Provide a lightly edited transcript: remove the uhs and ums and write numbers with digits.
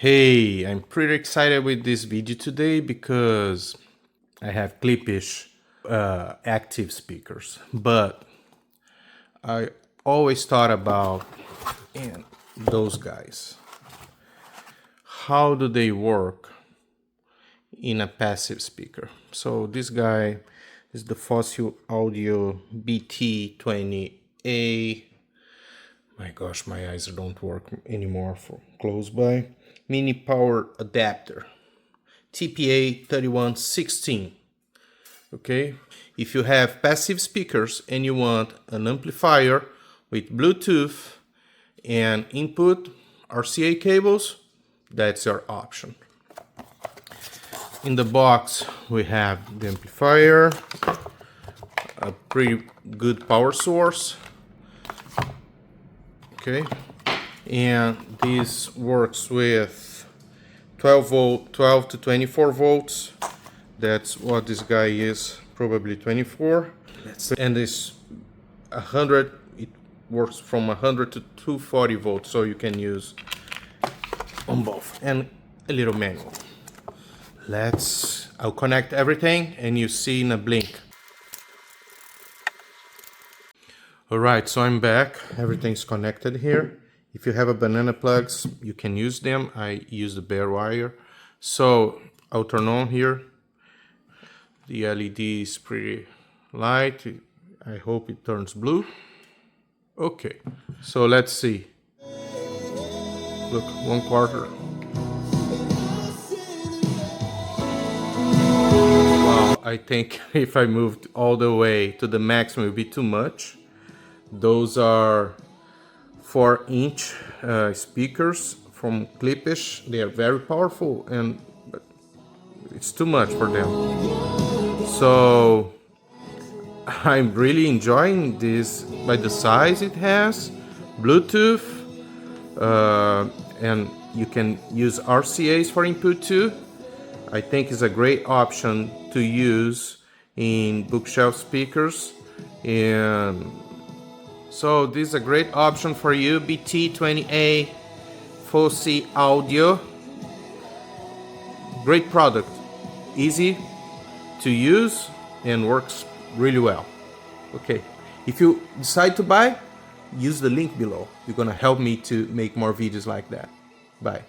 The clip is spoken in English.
Hey, I'm pretty excited with this video today because I have clippish active speakers, but I always thought about those guys. How do they work in a passive speaker? So this guy is the Fosi Audio BT 20A. My gosh, my eyes don't work anymore for close by. Mini power adapter, TPA 3116. Okay, if you have passive speakers and you want an amplifier with Bluetooth and input RCA cables, that's your option. In the box we have the amplifier, a pretty good power source. Okay, and this works with 12 to 24 volts. That's what this guy is, probably 24. And this 100, it works from 100 to 240 volts, so you can use on both. And a little manual. I'll connect everything and you see in a blink. Alright, so I'm back. Everything's connected here. If you have a banana plugs, you can use them. I use the bare wire. So I'll turn on here. The LED is pretty light. I hope it turns blue. Okay, so let's see. Look, 1/4. Wow, I think if I moved all the way to the maximum, it would be too much. Those are 4-inch speakers from Clippish. They are very powerful, but it's too much for them. So I'm really enjoying this by the size it has, Bluetooth, and you can use RCAs for input too. I think it's a great option to use in bookshelf speakers. And so this is a great option for you, BT20A Fosi Audio. Great product, easy to use and works really well. Okay, if you decide to buy, use the link below. You're gonna help me to make more videos like that. Bye.